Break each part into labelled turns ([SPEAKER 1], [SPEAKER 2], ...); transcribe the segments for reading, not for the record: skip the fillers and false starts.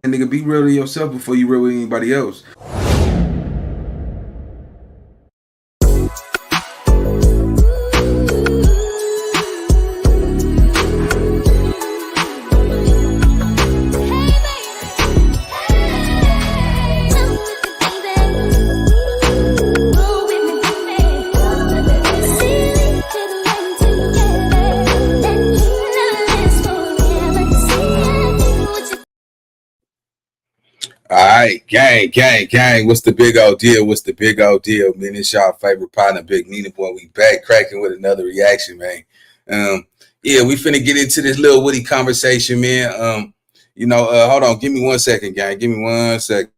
[SPEAKER 1] And nigga, be real to yourself before you real with anybody else. All right, gang. What's the big old deal? What's the big old deal, man? It's y'all favorite partner, Big Nina Boy. We back cracking with another reaction, man. Yeah, we finna get into this little Woody conversation, man. Hold on, give me 1 second, gang. Give me 1 second.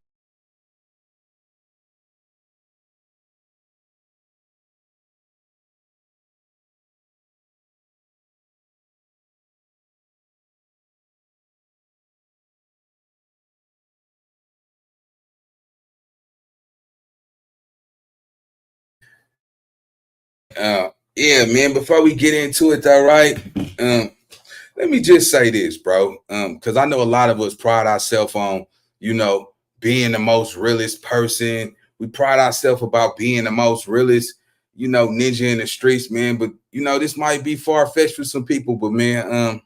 [SPEAKER 1] Yeah, man. Before we get into it, though, right? Let me just say this, bro. Because I know a lot of us pride ourselves on, you know, being the most realest person. We pride ourselves about being the most realest, ninja in the streets, man. But this might be far fetched for some people, but man,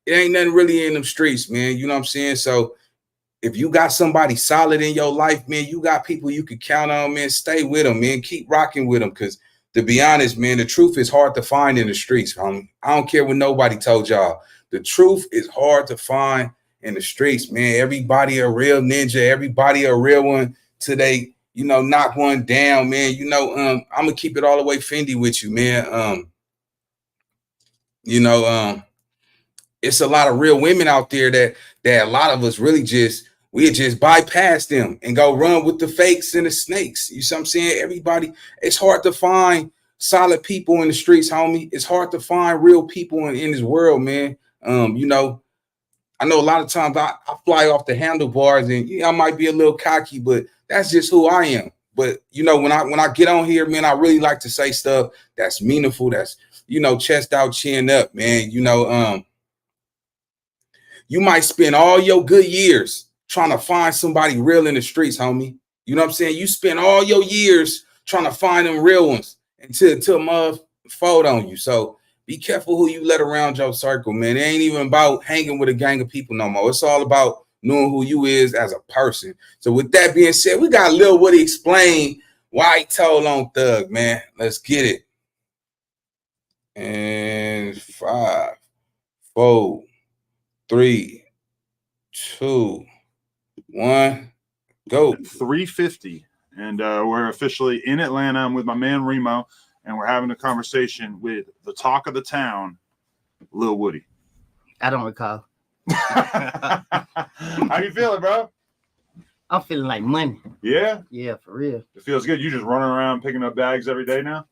[SPEAKER 1] it ain't nothing really in them streets, man. You know what I'm saying? So if you got somebody solid in your life, man, you got people you can count on, man. Stay with them, man. Keep rocking with them, because to be honest, man, the truth is hard to find in the streets, homie. I don't care what nobody told y'all. The truth is hard to find in the streets, man. Everybody a real ninja. Everybody a real one till they, knock one down, man. I'm gonna keep it all the way Fendi with you, man. You know, it's a lot of real women out there that a lot of us really just bypass them and go run with the fakes and the snakes. You see what I'm saying? Everybody, it's hard to find solid people in the streets, homie. It's hard to find real people in this world, man. I know a lot of times I fly off the handlebars and I might be a little cocky, but that's just who I am. But when I get on here, man, I really like to say stuff that's meaningful, that's chest out, chin up, man. You might spend all your good years trying to find somebody real in the streets, homie. You know what I'm saying? You spend all your years trying to find them real ones until mother fold on you. So be careful who you let around your circle, man. It ain't even about hanging with a gang of people no more. It's all about knowing who you is as a person. So with that being said, we got Lil Woody explain why he told on Thug, man. Let's get it. And 5, 4, 3, 2, 1, go.
[SPEAKER 2] 3:50, and we're officially in Atlanta. I'm with my man Remo, and we're having a conversation with the talk of the town, Lil Woody.
[SPEAKER 3] I don't recall.
[SPEAKER 2] How you feeling, bro?
[SPEAKER 3] I'm feeling like money.
[SPEAKER 2] Yeah?
[SPEAKER 3] Yeah, for real.
[SPEAKER 2] It feels good. You just running around picking up bags every day now?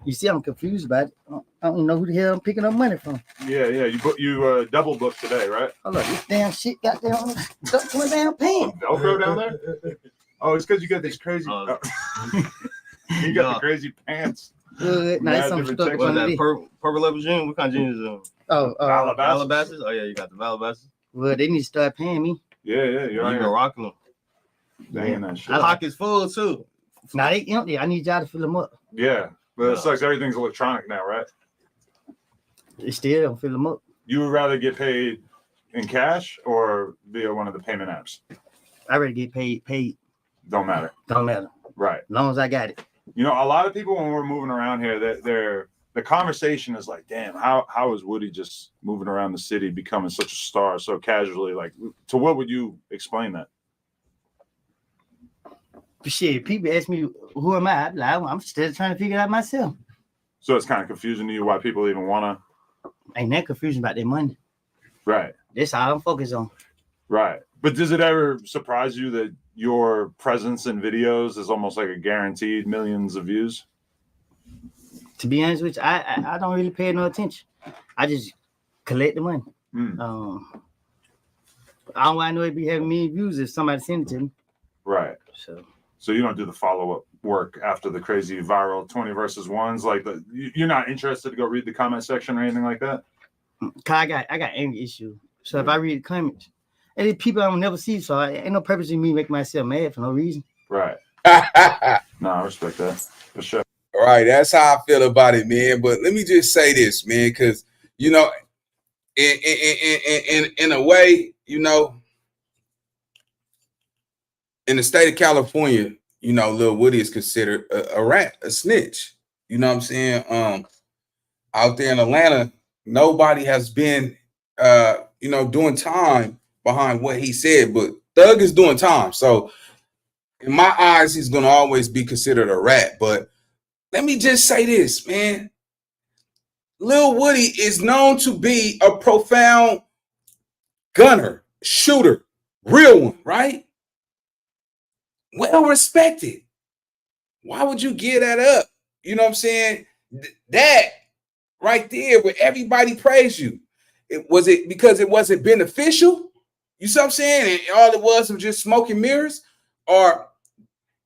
[SPEAKER 3] You see, I'm confused about it. I don't know who the hell I'm picking up money from.
[SPEAKER 2] Yeah. You double booked today, right?
[SPEAKER 3] Hold up, this damn shit got down stuck to my damn pants.
[SPEAKER 2] Velcro down there? Oh, it's because you got these crazy. You got the crazy pants.
[SPEAKER 3] Good. Now it's something stuck
[SPEAKER 4] on that purple leather jeans. What kind of jeans is them?
[SPEAKER 2] Alabasas.
[SPEAKER 4] Oh yeah, you got the Alabasas.
[SPEAKER 3] Well, they need to start paying me.
[SPEAKER 2] Yeah, you're
[SPEAKER 4] You've been rocking them.
[SPEAKER 2] Dang that shit.
[SPEAKER 4] My pocket's full too.
[SPEAKER 3] Now they empty. I need y'all to fill them up.
[SPEAKER 2] Yeah, but it sucks. Everything's electronic now, right?
[SPEAKER 3] They still don't fill them up.
[SPEAKER 2] You would rather get paid in cash or via one of the payment apps?
[SPEAKER 3] I already get paid.
[SPEAKER 2] Don't matter.
[SPEAKER 3] Don't matter.
[SPEAKER 2] Right.
[SPEAKER 3] As long as I got it.
[SPEAKER 2] A lot of people when we're moving around here, the conversation is like, damn, how is Woody just moving around the city, becoming such a star so casually? Like, to what would you explain that?
[SPEAKER 3] Shit, people ask me, who am I? I'm still trying to figure it out myself.
[SPEAKER 2] So it's kind of confusing to you why people even want to.
[SPEAKER 3] Ain't that confusion about their money.
[SPEAKER 2] Right.
[SPEAKER 3] That's all I'm focused on.
[SPEAKER 2] Right. But does it ever surprise you that your presence in videos is almost like a guaranteed millions of views?
[SPEAKER 3] To be honest with you, I don't really pay no attention. I just collect the money. I don't know it'd be having me views if somebody sent it to me.
[SPEAKER 2] Right. So you don't do the follow-up work after the crazy viral 20 versus 1s? Like you're not interested to go read the comment section or anything like that?
[SPEAKER 3] I got anger issue. So if I read the comments, And it's people I will never see, so ain't no purpose in me making myself mad for no reason.
[SPEAKER 2] Right. No, I respect that for sure.
[SPEAKER 1] All right, that's how I feel about it, man. But let me just say this, man, because you know, in a way, you know, in the state of California, you know, Lil Woody is considered a rat, a snitch. You know what I'm saying? Out there in Atlanta, nobody has been, you know, doing time behind what he said, but Thug is doing time. So in my eyes, he's going to always be considered a rat. But let me just say this, man. Lil Woody is known to be a profound gunner, shooter, real one, right? Well respected. Why would you give that up? You know what I'm saying? That right there where everybody praise you. Was it because it wasn't beneficial? You see what I'm saying? And all it was just smoke and mirrors? Or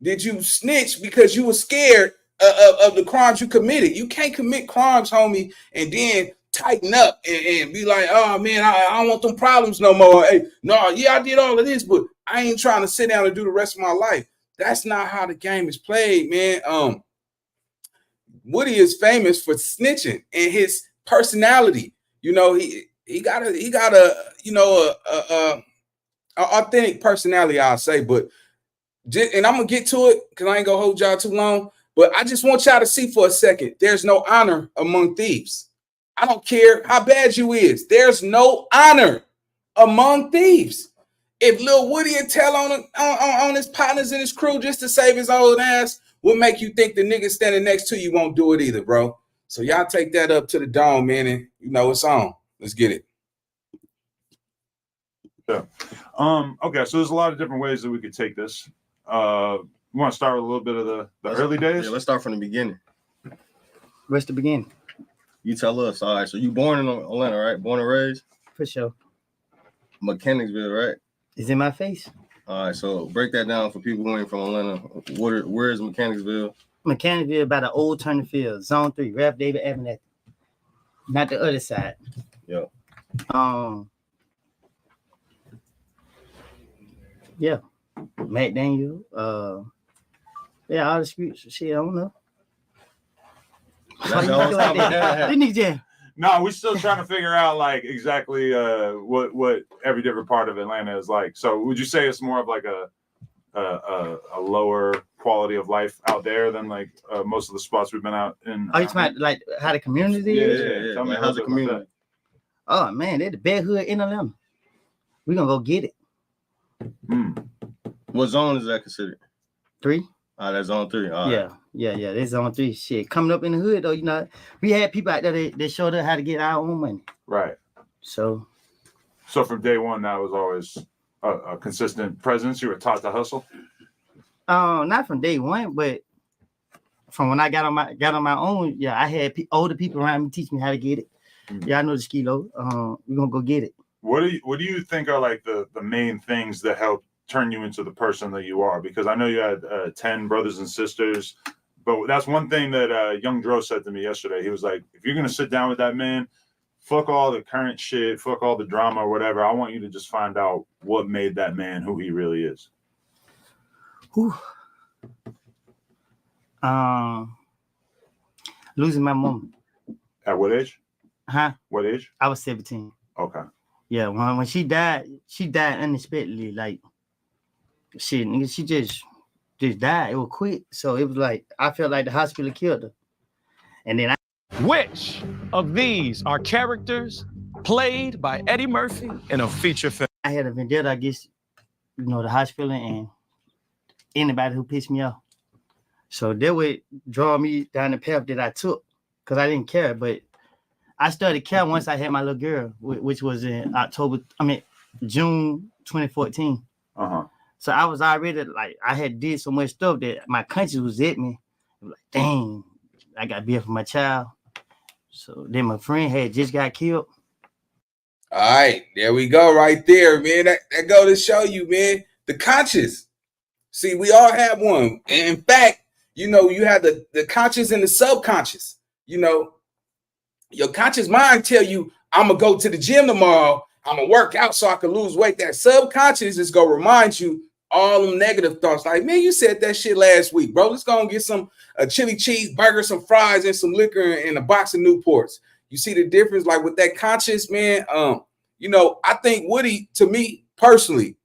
[SPEAKER 1] did you snitch because you were scared of the crimes you committed? You can't commit crimes, homie, and then tighten up and be like, oh man, I don't want them problems no more. Hey, no, yeah, I did all of this, but I ain't trying to sit down and do the rest of my life. That's not how the game is played, man. Woody is famous for snitching and his personality. You know, he got a you know a authentic personality, I'll say. But and I'm gonna get to it because I ain't gonna hold y'all too long. But I just want y'all to see for a second. There's no honor among thieves. I don't care how bad you is. There's no honor among thieves. If Lil Woody and tell on his partners and his crew just to save his old ass, what make you think the nigga standing next to you won't do it either, bro? So y'all take that up to the dome, man, and you know it's on. Let's get it.
[SPEAKER 2] Yeah. Okay, so there's a lot of different ways that we could take this. We want to start with a little bit of the early days?
[SPEAKER 4] Yeah, let's start from the beginning.
[SPEAKER 3] What's the beginning?
[SPEAKER 4] You tell us. All right, so you born in Atlanta, right? Born and raised?
[SPEAKER 3] For sure.
[SPEAKER 4] Mechanicsville, right?
[SPEAKER 3] It's in my face.
[SPEAKER 4] All right, so break that down for people who ain't from Atlanta. Where is Mechanicsville?
[SPEAKER 3] Mechanicsville by the old turning field, zone 3, Ralph David Avenue. Not the other side.
[SPEAKER 4] Yeah.
[SPEAKER 3] Yeah. Matt Daniel. Yeah, all the streets. Shit, I don't know.
[SPEAKER 4] That's all
[SPEAKER 3] like that. This nigga jam.
[SPEAKER 2] No, we're still trying to figure out like exactly what every different part of Atlanta is like. So would you say it's more of like a lower quality of life out there than like most of the spots we've been out in?
[SPEAKER 3] Oh, you talking about like how the community is?
[SPEAKER 2] Yeah. Tell me
[SPEAKER 4] how's the community?
[SPEAKER 3] Oh man, they're the best hood in Atlanta. We're gonna go get it.
[SPEAKER 4] What zone is that considered?
[SPEAKER 3] 3.
[SPEAKER 4] That's zone 3. All right.
[SPEAKER 3] Yeah. That's zone 3. Shit, coming up in the hood though, you know, we had people out there that showed us how to get our own money.
[SPEAKER 2] Right.
[SPEAKER 3] So
[SPEAKER 2] from day one, that was always a consistent presence. You were taught to hustle.
[SPEAKER 3] Not from day one, but from when I got on my own. Yeah, I had older people around me teach me how to get it. Yeah, I know the skilo. We're gonna go get it.
[SPEAKER 2] What do you think are like the main things that help turn you into the person that you are? Because I know you had 10 brothers and sisters, but that's one thing that Young Dro said to me yesterday. He was like, if you're gonna sit down with that man, fuck all the current shit, fuck all the drama or whatever. I want you to just find out what made that man who he really is.
[SPEAKER 3] Whew. Losing my mom.
[SPEAKER 2] At what age?
[SPEAKER 3] Huh?
[SPEAKER 2] What age?
[SPEAKER 3] I was 17.
[SPEAKER 2] Okay.
[SPEAKER 3] Yeah, when she died unexpectedly. Like, shit, nigga, she just died. It was quick. So it was like, I felt like the hospital killed her. And then
[SPEAKER 5] Which of these are characters played by Eddie Murphy in a feature film?
[SPEAKER 3] I had a vendetta against, you know, the hospital and anybody who pissed me off. So that would draw me down the path that I took because I didn't care. But I started caring once I had my little girl, which was in June 2014. So I was already like, I had did so much stuff that my conscience was at me. It was like, dang, I got to be here for my child. So then my friend had just got killed.
[SPEAKER 1] All right, there we go right there, man. That go to show you, man, the conscious. See, we all have one. And in fact, you know, you have the conscious and the subconscious. You know, your conscious mind tell you, I'm going to go to the gym tomorrow I'm gonna work out so I can lose weight. That subconscious is gonna remind you all them negative thoughts. Like, man, you said that shit last week, bro. Let's go and get some chili cheeseburger, some fries, and some liquor and a box of Newports. You see the difference? Like with that conscious, man. You know, I think Woody, to me personally,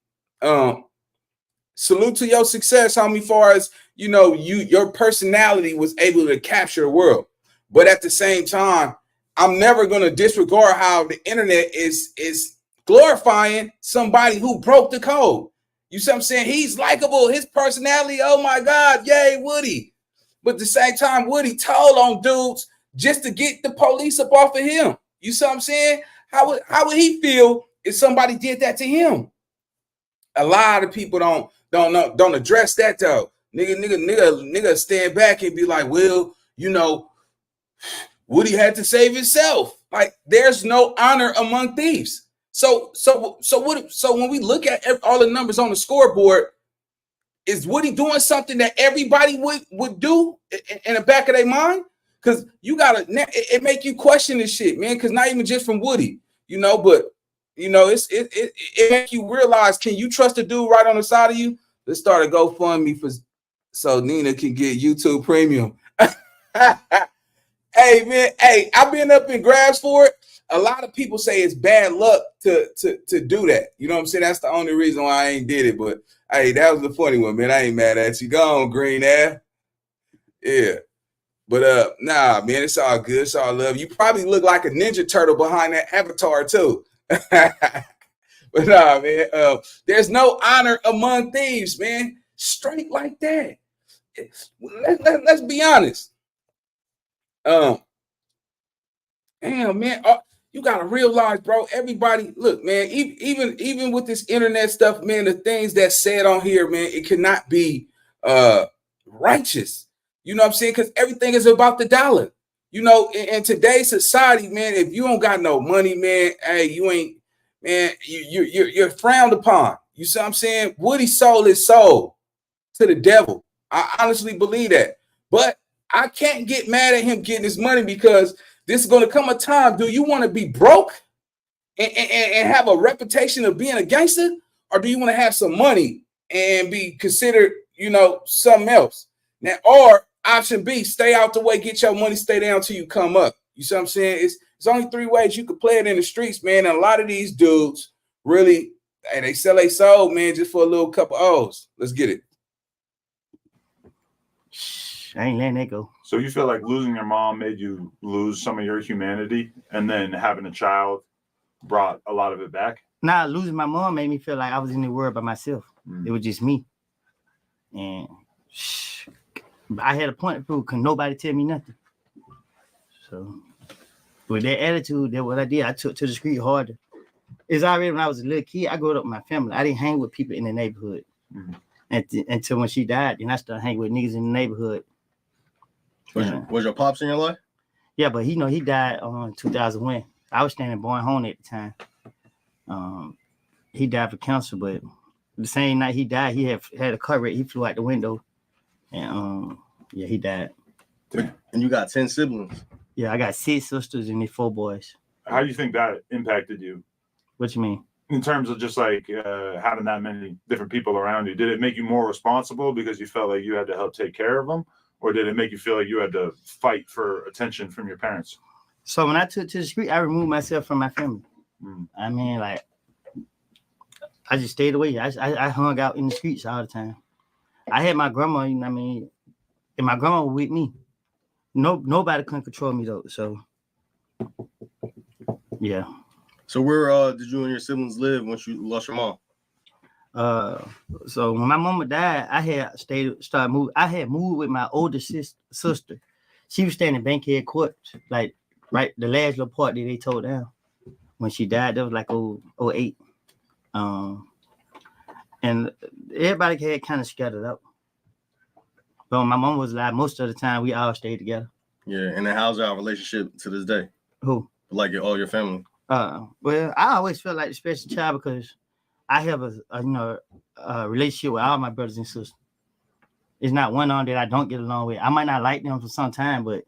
[SPEAKER 1] salute to your success, homie, far as you know, your personality was able to capture the world. But at the same time, I'm never gonna disregard how the internet is glorifying somebody who broke the code. You see what I'm saying? He's likable, his personality, oh my God, yay, Woody. But at the same time, Woody told on dudes just to get the police up off of him. You see what I'm saying? How would he feel if somebody did that to him? A lot of people don't address that though. Nigga stand back and be like, well, you know, Woody had to save himself. Like, there's no honor among thieves. So when we look at all the numbers on the scoreboard, is Woody doing something that everybody would do in the back of their mind? Because you gotta, it make you question this shit, man. Because not even just from Woody, you know, but you know, it make you realize, can you trust a dude right on the side of you? Let's start a GoFundMe so Nina can get YouTube Premium. Hey man, hey, I've been up in grabs for it. A lot of people say it's bad luck to do that. You know what I'm saying? That's the only reason why I ain't did it. But hey, that was the funny one, man. I ain't mad at you. Go on, Green Ass. Yeah. But nah, man, it's all good. It's all love. You probably look like a Ninja Turtle behind that avatar too. But nah, man, there's no honor among thieves, man. Straight like that. Let's be honest. Damn, man, you gotta realize, bro. Everybody, look, man. Even with this internet stuff, man, the things that's said on here, man, it cannot be righteous. You know what I'm saying? Because everything is about the dollar. You know, in today's society, man, if you don't got no money, man, hey, you ain't, man, you're frowned upon. You see what I'm saying? Woody sold his soul to the devil. I honestly believe that. But I can't get mad at him getting his money, because this is going to come a time. Do you want to be broke and have a reputation of being a gangster? Or do you want to have some money and be considered, you know, something else? Now, or option B, stay out the way, get your money, stay down till you come up. You see what I'm saying? It's only three ways you could play it in the streets, man. And a lot of these dudes really, hey, they sell their soul, man, just for a little couple O's. Let's get it.
[SPEAKER 3] I ain't letting that go.
[SPEAKER 2] So you feel like losing your mom made you lose some of your humanity, and then having a child brought a lot of it back?
[SPEAKER 3] Nah, losing my mom made me feel like I was in the world by myself. It was just me. And I had a point of proof. Couldn't nobody tell me nothing. So with that attitude, that's what I did. I took to the street harder. It's already when I was a little kid, I grew up with my family. I didn't hang with people in the neighborhood. Until when she died, and I started hanging with niggas in the neighborhood.
[SPEAKER 4] Was your pops in your life?
[SPEAKER 3] Yeah, but he died in 2001. I was standing born home at the time. He died for cancer, but the same night he died, he had a car wreck. He flew out the window, and yeah, he died.
[SPEAKER 4] And you got 10 siblings.
[SPEAKER 3] Yeah, I got 6 sisters and 4 boys.
[SPEAKER 2] How do you think that impacted you?
[SPEAKER 3] What you mean?
[SPEAKER 2] In terms of just like having that many different people around you, did it make you more responsible because you felt like you had to help take care of them? Or did it make you feel like you had to fight for attention from your parents?
[SPEAKER 3] So when I took to the street, I removed myself from my family. I mean, like, I just stayed away. I hung out in the streets all the time. I had my grandma, you know what I mean, and my grandma was with me. Nobody couldn't control me though. So yeah.
[SPEAKER 4] So where did you and your siblings live once you lost your mom?
[SPEAKER 3] So when my mama died, I had moved with my older sister. She was staying in Bankhead Court, like right the last little part that they tore down. When she died, that was like 08. And everybody had kind of scattered out. But when my mom was alive, most of the time we all stayed together.
[SPEAKER 4] Yeah, and then how's our relationship to this day?
[SPEAKER 3] Who?
[SPEAKER 4] Like all your family?
[SPEAKER 3] Well, I always felt like a special child because I have a relationship with all my brothers and sisters. It's not one on that I don't get along with. I might not like them for some time, but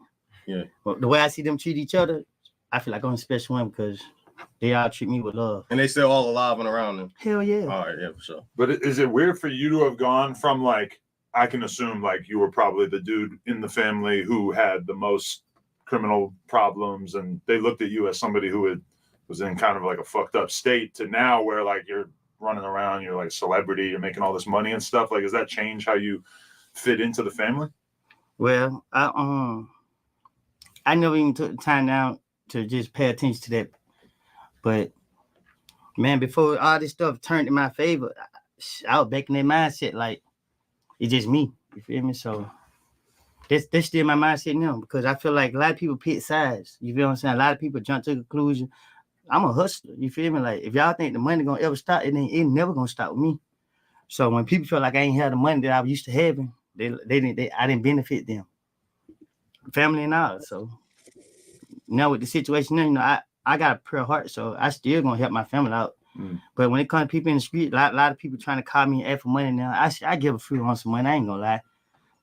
[SPEAKER 3] yeah, the way I see them treat each other, I feel like I'm a special one because They all treat me with love.
[SPEAKER 4] And they still all alive and around them.
[SPEAKER 3] Hell yeah.
[SPEAKER 4] All right, yeah, for sure.
[SPEAKER 2] But is it weird for you to have gone from like, I can assume like you were probably the dude in the family who had the most criminal problems, and they looked at you as somebody who was in kind of like a fucked up state, to now where like you're running around, you're like a celebrity, you're making all this money and stuff. Like, does that change how you fit into the family?
[SPEAKER 3] Well, I never even took the time down to just pay attention to that. But man, before all this stuff turned in my favor, I was back in that mindset like it's just me. You feel me? So that's still my mindset now, because I feel like a lot of people pick sides. You feel what I'm saying? A lot of people jump to the conclusion. I'm a hustler. You feel me? Like, if y'all think the money gonna ever stop, it never gonna stop with me. So when people feel like I ain't had the money that I used to having, I didn't benefit them, family and all. So now with the situation now, you know, I got a pure heart, so I still gonna help my family out. But when it comes to people in the street, a lot of people trying to call me and ask for money now. I give a few on some money. I ain't gonna lie,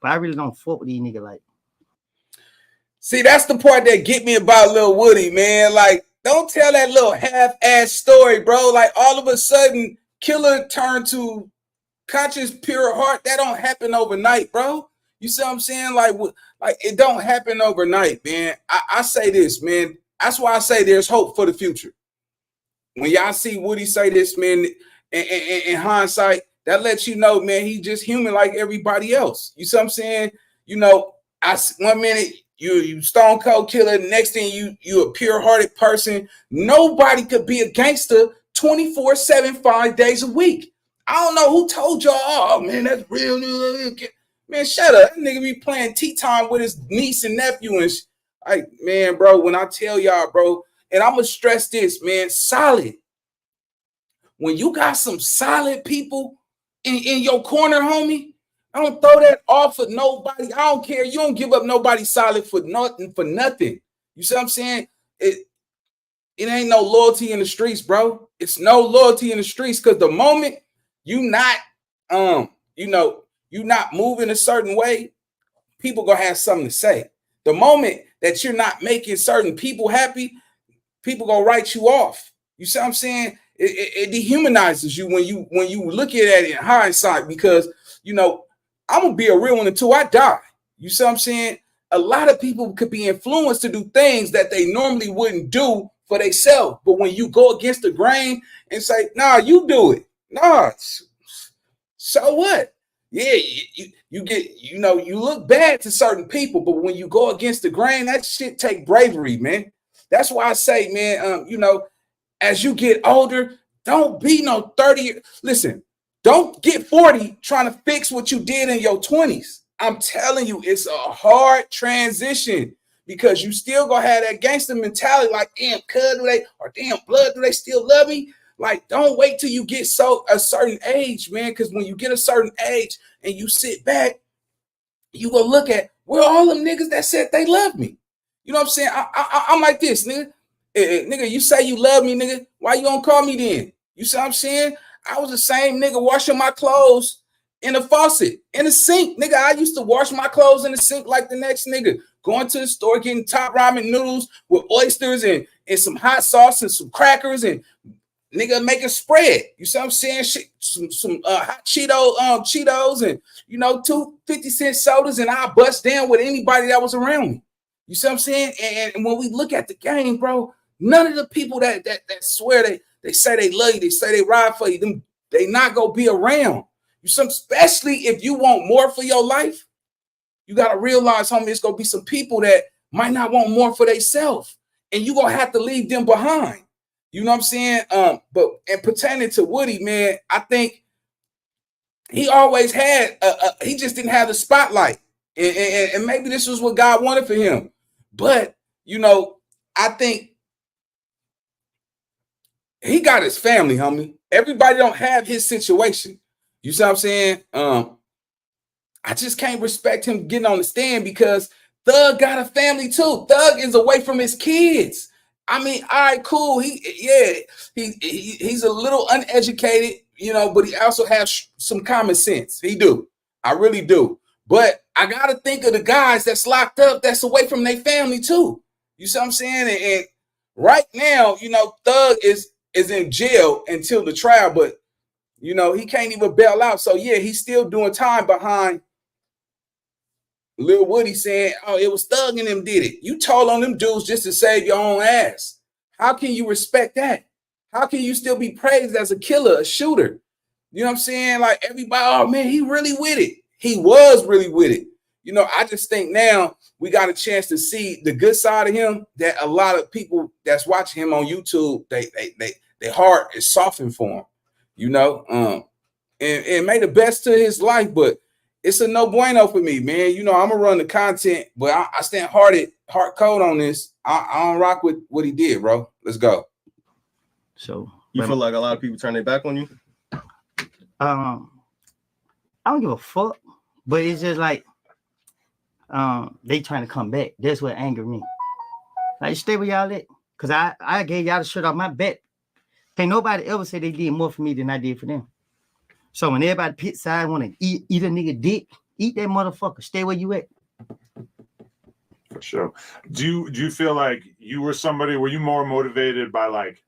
[SPEAKER 3] but I really don't fuck with these niggas like.
[SPEAKER 1] See, that's the part that get me about Lil Woody, man. Like, don't tell that little half-ass story, bro. Like, all of a sudden, killer turned to conscious, pure heart. That don't happen overnight, bro. You see what I'm saying? Like it don't happen overnight, man. I say this, man. That's why I say there's hope for the future. When y'all see Woody say this, man, in hindsight, that lets you know, man, he's just human like everybody else. You see what I'm saying? You know, one minute you stone cold killer, the next thing you a pure-hearted person. Nobody could be a gangster 24/7, 5 days a week. I don't know who told y'all, oh man, that's real. Man, shut up. That nigga be playing tea time with his niece and nephew and like, man, bro, when I tell y'all, bro, and I'm gonna stress this, man, solid. When you got some solid people in your corner, homie, I don't throw that off for nobody. I don't care. You don't give up nobody solid for nothing. You see what I'm saying? It ain't no loyalty in the streets, bro. It's no loyalty in the streets, because the moment you not moving a certain way, people gonna have something to say. The moment that you're not making certain people happy, people gonna write you off. You see what I'm saying? It dehumanizes you when you look at it in hindsight, because you know I'm gonna be a real one until I die. You see what I'm saying? A lot of people could be influenced to do things that they normally wouldn't do for themselves, but when you go against the grain and say, "Nah, you do it," nah, so what? Yeah, you get, you know, you look bad to certain people, but when you go against the grain, that shit take bravery, man. That's why I say, man, you know, as you get older, don't be no 30. Listen, don't get 40 trying to fix what you did in your 20s. I'm telling you, it's a hard transition, because you still gonna have that gangster mentality, like, damn, cuz, or damn, blood, do they still love me? Like, don't wait till you get a certain age, man, because when you get a certain age and you sit back, you go look at where all them niggas that said they love me. You know what I'm saying? I'm like this, nigga. Nigga, you say you love me, nigga. Why you don't call me then? You see what I'm saying? I was the same nigga washing my clothes in the faucet, in the sink. Nigga, I used to wash my clothes in the sink like the next nigga. Going to the store, getting top ramen noodles with oysters and some hot sauce and some crackers, and nigga make a spread. You see what I'm saying? Some hot Cheetos and, you know, 2 50-cent sodas, and I bust down with anybody that was around me. You see what I'm saying? And when we look at the game, bro, none of the people that swear they say they love you, they say they ride for you, they not gonna be around. Especially if you want more for your life, you gotta realize, homie, it's gonna be some people that might not want more for themselves, and you gonna have to leave them behind. You know what I'm saying? But and pertaining to Woody, man, I think he always had he just didn't have the spotlight, and maybe this was what God wanted for him. But you know, I think he got his family, homie. Everybody don't have his situation. You see what I'm saying? I just can't respect him getting on the stand, because Thug got a family too. Thug is away from his kids. I mean, all right, cool. He's a little uneducated, you know, but he also has some common sense. He do. I really do. But I got to think of the guys that's locked up, that's away from their family too. You see what I'm saying? And Right now, you know, Thug is in jail until the trial, but you know, he can't even bail out. So yeah, he's still doing time behind Lil Woody saying, oh, it was Thug and them did it. You told on them dudes just to save your own ass. How can you respect that? How can you still be praised as a killer, a shooter? You know what I'm saying? Like everybody, oh man, he really with it. He was really with it. You know, I just think now we got a chance to see the good side of him that a lot of people that's watching him on YouTube, their heart is softened for him, you know, and made the best to his life. But it's a no bueno for me, man. You know, I'm gonna run the content, but I stand hard cold on this. I don't rock with what he did, bro. Let's go.
[SPEAKER 3] So
[SPEAKER 4] You feel like a lot of people turn their back on you?
[SPEAKER 3] I don't give a fuck, but it's just like they trying to come back. That's what angered me. Like, stay where y'all at, cause I gave y'all the shirt off my back. Can't nobody ever say they did more for me than I did for them. So when everybody pit side want to eat a nigga dick, eat that motherfucker. Stay where you at.
[SPEAKER 2] For sure. Do you feel like you were somebody? Were you more motivated by like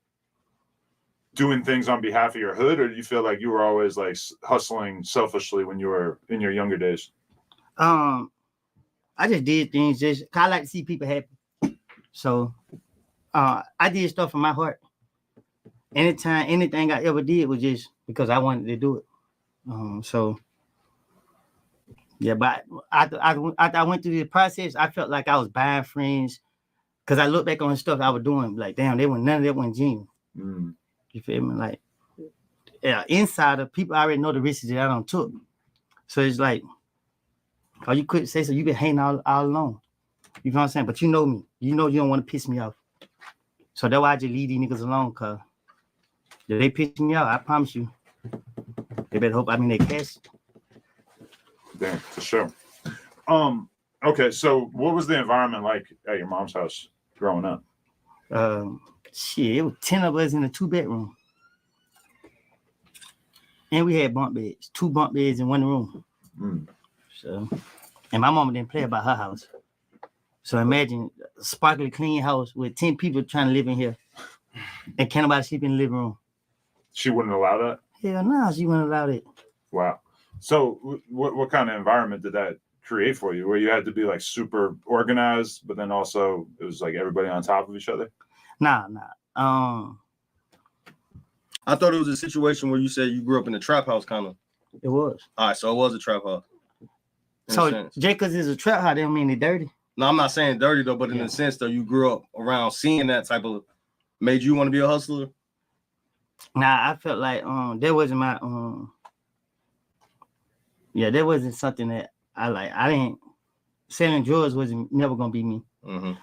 [SPEAKER 2] doing things on behalf of your hood, or do you feel like you were always like hustling selfishly when you were in your younger days?
[SPEAKER 3] I just did things just 'cause I like to see people happy. So I did stuff from my heart. Anytime, anything I ever did was just because I wanted to do it. So yeah, but after I went through the process, I felt like I was buying friends because I look back on the stuff I was doing, like, damn, none of that went genuine. You feel me? Like, yeah, insider people already know the risks that I don't took. So it's like, oh, you couldn't say so. You been hating all along. You know what I'm saying? But you know me. You know you don't want to piss me off. So that's why I just leave these niggas alone, cause if they piss me off, I promise you, they better hope I'm in their cash.
[SPEAKER 2] Damn, for sure. Okay, so what was the environment like at your mom's house growing up?
[SPEAKER 3] Shit, it was 10 of us in a 2-bedroom. And we had bunk beds, 2 bunk beds in one room. So, and my mama didn't play about her house. So imagine a sparkly clean house with 10 people trying to live in here. And can't nobody sleep in the living room.
[SPEAKER 2] She wouldn't allow that?
[SPEAKER 3] Hell no, she wouldn't allow it.
[SPEAKER 2] Wow. So what kind of environment did that create for you, where you had to be like super organized, but then also it was like everybody on top of each other?
[SPEAKER 3] Nah.
[SPEAKER 4] I thought it was a situation where you said you grew up in a trap house, kind of.
[SPEAKER 3] It was.
[SPEAKER 4] All right, so it was a trap house.
[SPEAKER 3] So just because it's a trap house, don't mean it's dirty.
[SPEAKER 4] No, I'm not saying dirty though, but in the sense that you grew up around seeing that type of, made you want to be a hustler.
[SPEAKER 3] Nah, I felt like that wasn't my that wasn't something that I like. I didn't selling drugs wasn't never gonna be me.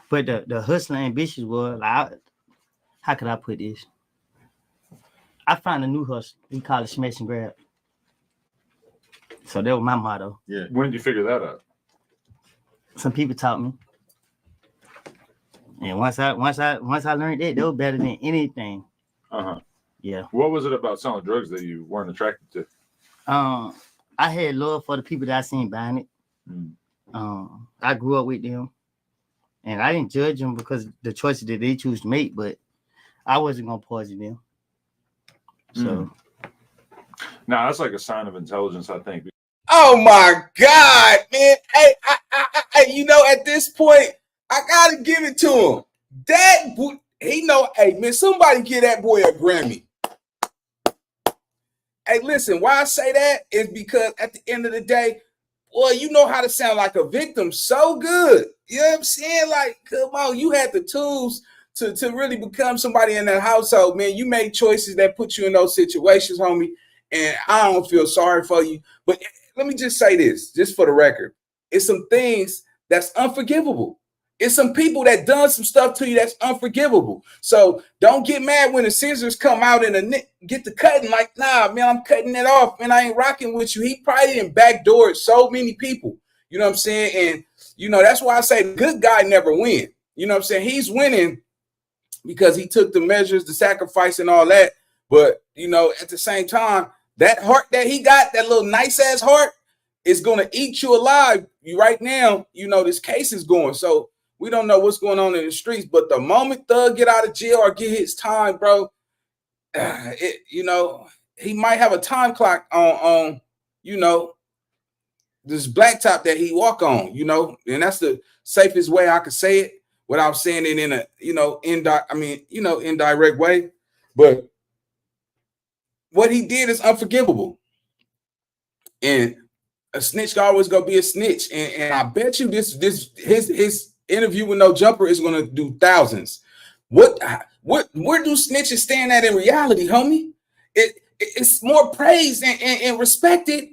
[SPEAKER 3] But the hustling ambitions was like, how could I put this? I found a new hustle. We call it smash and grab. So that was my motto.
[SPEAKER 2] Yeah. When did you figure that out?
[SPEAKER 3] Some people taught me. And once I learned that, was better than anything. Yeah.
[SPEAKER 2] What was it about selling drugs that you weren't attracted to?
[SPEAKER 3] I had love for the people that I seen buying it. I grew up with them, and I didn't judge them because the choices that they choose to make, but I wasn't gonna poison them. So
[SPEAKER 2] now that's like a sign of intelligence, I think.
[SPEAKER 1] Oh my God, man! Hey, I you know, at this point, I gotta give it to him. That boy, he know. Hey, man, somebody give that boy a Grammy. Hey, listen, why I say that is because at the end of the day, boy, you know how to sound like a victim so good. You know what I'm saying? Like, come on, you had the tools to really become somebody in that household, man. You made choices that put you in those situations, homie. And I don't feel sorry for you. But let me just say this, just for the record. It's some things that's unforgivable. It's some people that done some stuff to you that's unforgivable. So don't get mad when the scissors come out and get the cutting. Like, nah, man, I'm cutting it off, man. I ain't rocking with you. He probably didn't backdoor so many people. You know what I'm saying? And, you know, that's why I say the good guy never win. You know what I'm saying? He's winning because he took the measures, the sacrifice and all that. But, you know, at the same time, that heart that he got, that little nice ass heart, is going to eat you alive. You right now, you know, this case is going. So We don't know what's going on in the streets. But the moment Thug get out of jail or get his time, bro, he might have a time clock on this blacktop that he walk on, and that's the safest way I could say it without saying it in a, indirect way. But what he did is unforgivable. And a snitch always gonna be a snitch. And I bet you his interview with No Jumper is gonna do thousands. Where do snitches stand at in reality, homie? It's more praised and respected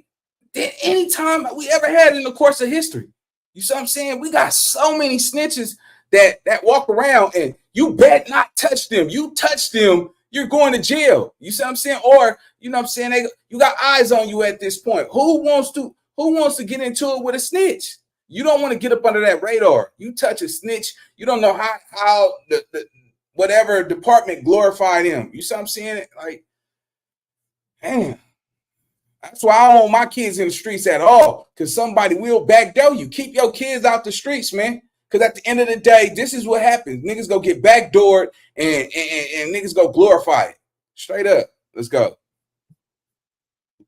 [SPEAKER 1] than any time we ever had in the course of history. You see what I'm saying? We got so many snitches that walk around, and you bet not touch them. You touch them, you're going to jail. You see what I'm saying? Or, you know what I'm saying, you got eyes on you at this point. Who wants to get into it with a snitch? You don't want to get up under that radar. You touch a snitch, you don't know how the whatever department glorified him. You see what I'm saying? Like, man, that's why I don't want my kids in the streets at all, because somebody will backdoor you. Keep your kids out the streets, man. Because at the end of the day, this is what happens. Niggas go get backdoored and niggas go glorify it. Straight up. Let's go.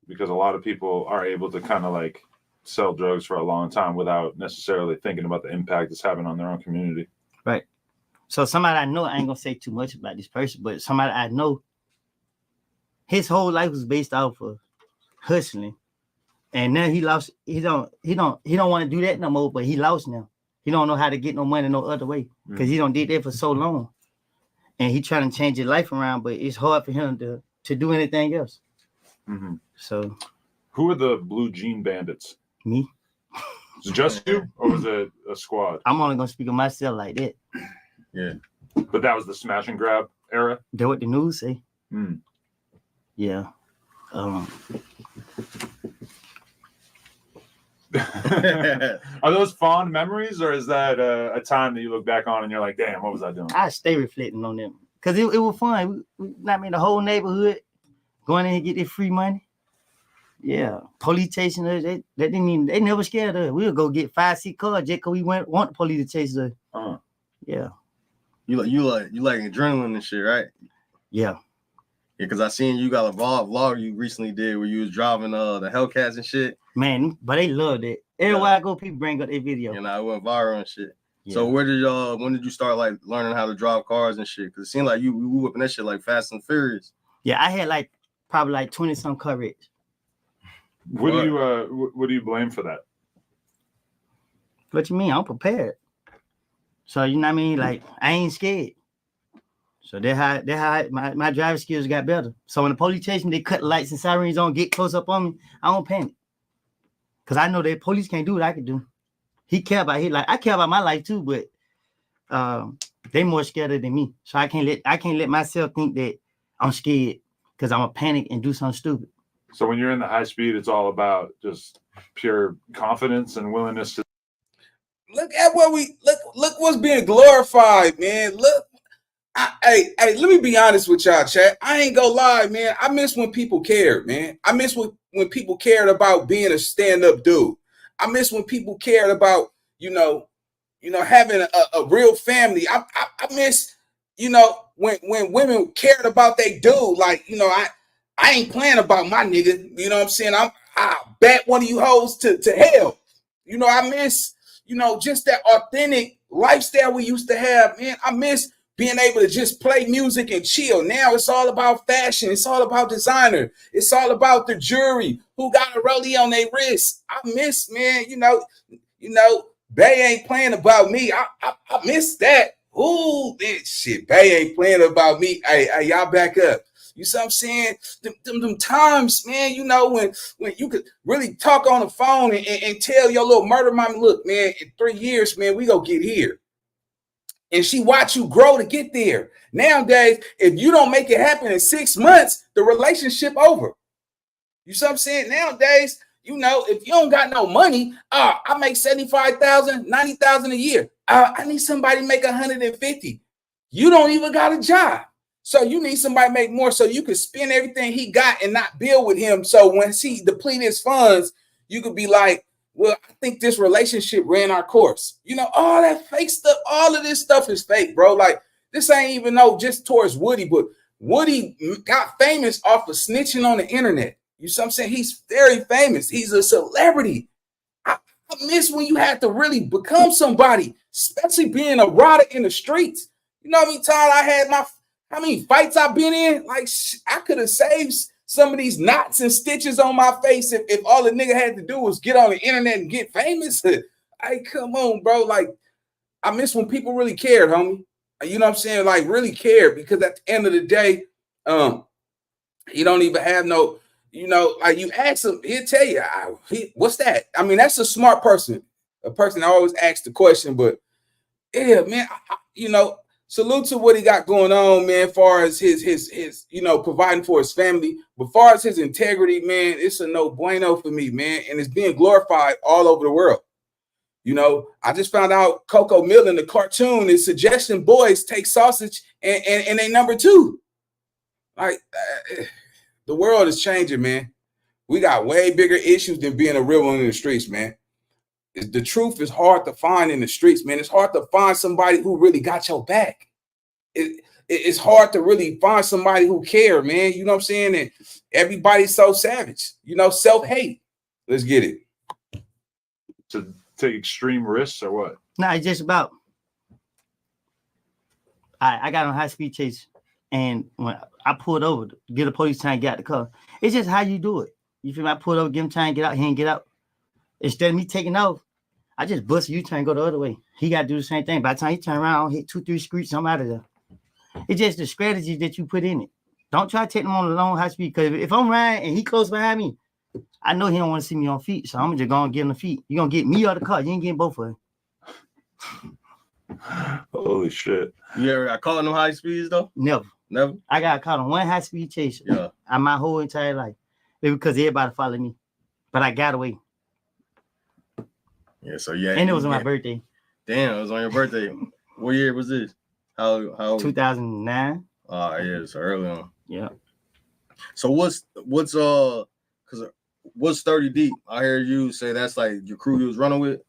[SPEAKER 2] Because a lot of people are able to kind of like sell drugs for a long time without necessarily thinking about the impact it's having on their own community.
[SPEAKER 3] Right. So somebody I know, I ain't gonna say too much about this person, but somebody I know, his whole life was based off of hustling. And now he lost, he don't want to do that no more, but he lost now. He don't know how to get no money no other way, because he don't did that for so long. And he trying to change his life around, but it's hard for him to do anything else.
[SPEAKER 2] Mm-hmm.
[SPEAKER 3] So
[SPEAKER 2] who are the Blue Jean Bandits?
[SPEAKER 3] Me.
[SPEAKER 2] Is it just you, or was it a squad?
[SPEAKER 3] I'm only gonna speak of myself like that.
[SPEAKER 4] Yeah.
[SPEAKER 2] But that was the smash and grab era?
[SPEAKER 3] That's what the news say.
[SPEAKER 2] Mm.
[SPEAKER 3] Yeah.
[SPEAKER 2] Are those fond memories, or is that a time that you look back on and you're like, damn, what was I doing?
[SPEAKER 3] I stay reflecting on them because it was fun. The whole neighborhood going in and get their free money. Yeah, police chasing us. They never scared us. We'll go get 5-6 cars just because we want the police to chase us. Yeah.
[SPEAKER 4] You like adrenaline and shit, right?
[SPEAKER 3] Yeah.
[SPEAKER 4] Yeah, because I seen you got a vlog you recently did where you was driving the Hellcats and shit.
[SPEAKER 3] Man, but they loved it. Everywhere I go, people bring up their video.
[SPEAKER 4] And I went viral and shit.
[SPEAKER 3] Yeah.
[SPEAKER 4] So when did you start like learning how to drive cars and shit? Because it seemed like you whipping that shit like Fast and Furious.
[SPEAKER 3] Yeah, I had probably 20 some car wrecks.
[SPEAKER 2] What do you blame for that?
[SPEAKER 3] What you mean? I'm prepared. So you know what I mean? Like, I ain't scared. So that's how my driving skills got better. So when the police chase me, they cut the lights and sirens on, get close up on me, I don't panic. Cause I know that police can't do what I can do. I care about my life too, but they more scared than me. So I can't let myself think that I'm scared because I'm a panic and do something stupid.
[SPEAKER 2] So when you're in the high speed, it's all about just pure confidence and willingness to
[SPEAKER 1] look at what look what's being glorified, man. Look, hey, let me be honest with y'all, chat. I ain't gonna lie, man. I miss when people cared, man. I miss when people cared about being a stand-up dude. I miss when people cared about, having a real family. I miss, when women cared about they dude. Like, I ain't playing about my nigga. You know what I'm saying? I bet one of you hoes to hell. I miss, just that authentic lifestyle we used to have, man. I miss being able to just play music and chill. Now it's all about fashion. It's all about designer. It's all about the jewelry. Who got a rollie on their wrist? I miss, man, Bay ain't playing about me. I miss that. Ooh, this shit. Bay ain't playing about me. Hey, y'all back up. You see what I'm saying? Them times, man, when you could really talk on the phone and tell your little murder mama, look, man, in 3 years, man, we gonna get here. And she watch you grow to get there. Nowadays, if you don't make it happen in 6 months, the relationship over. You see what I'm saying? Nowadays, if you don't got no money, I make 75,000, 90,000 a year. I need somebody to make 150. You don't even got a job. So you need somebody to make more so you can spend everything he got and not build with him. So when he deplete his funds, you could be like, well, I think this relationship ran our course. You know, all that fake stuff, all of this stuff is fake, bro. Like, this ain't even just towards Woody, but Woody got famous off of snitching on the internet. You see what I'm saying? He's very famous. He's a celebrity. I miss when you had to really become somebody, especially being a rider in the streets. You know how many times I had how many fights I've been in? Like, I could have saved some of these knots and stitches on my face if all the nigga had to do was get on the internet and get famous. Like, come on, bro. Like, I miss when people really cared, homie. You know what I'm saying? Like, really cared, because at the end of the day, he don't even have no, like, you ask him, he'll tell you, what's that? I mean, that's a smart person, a person that always asks the question. But yeah, man, salute to what he got going on, man, as far as his providing for his family. But far as his integrity, man, it's a no bueno for me, man. And it's being glorified all over the world. I just found out Coco Millen, the cartoon, is suggesting boys take sausage and they number 2. Like, the world is changing, man. We got way bigger issues than being a real one in the streets, man. The truth is hard to find in the streets, man. It's hard to find somebody who really got your back. It's hard to really find somebody who care, man. You know what I'm saying? And everybody's so savage, self-hate. Let's get it.
[SPEAKER 2] To take extreme risks or what?
[SPEAKER 3] Nah, it's just about. I got on high-speed chase, and when I pulled over to get a police trying to get out the car, it's just how you do it. You feel me? I pulled over, give him time to get out, he didn't get out. Instead of me taking off, I just bust a U-turn and go the other way. He got to do the same thing. By the time he turn around, hit 2-3 streets, I'm out of there. It's just the strategy that you put in it. Don't try to take him on a long high speed, because if I'm riding and he close behind me, I know he don't want to see me on feet, so I'm just going to get him the feet. You're going to get me out of the car. You ain't getting both of them.
[SPEAKER 2] Holy shit.
[SPEAKER 4] You ever got caught in them high speeds, though?
[SPEAKER 3] Never.
[SPEAKER 4] Never?
[SPEAKER 3] I got caught on one high-speed chase.
[SPEAKER 4] Yeah.
[SPEAKER 3] My whole entire life. Maybe because everybody followed me. But I got away.
[SPEAKER 4] Yeah, so yeah.
[SPEAKER 3] And it was on my birthday.
[SPEAKER 4] Damn, it was on your birthday. What year was this? How
[SPEAKER 3] 2009.
[SPEAKER 4] Yeah, so early on.
[SPEAKER 3] Yeah.
[SPEAKER 4] So what's 30 Deep? I heard you say that's like your crew you was running with.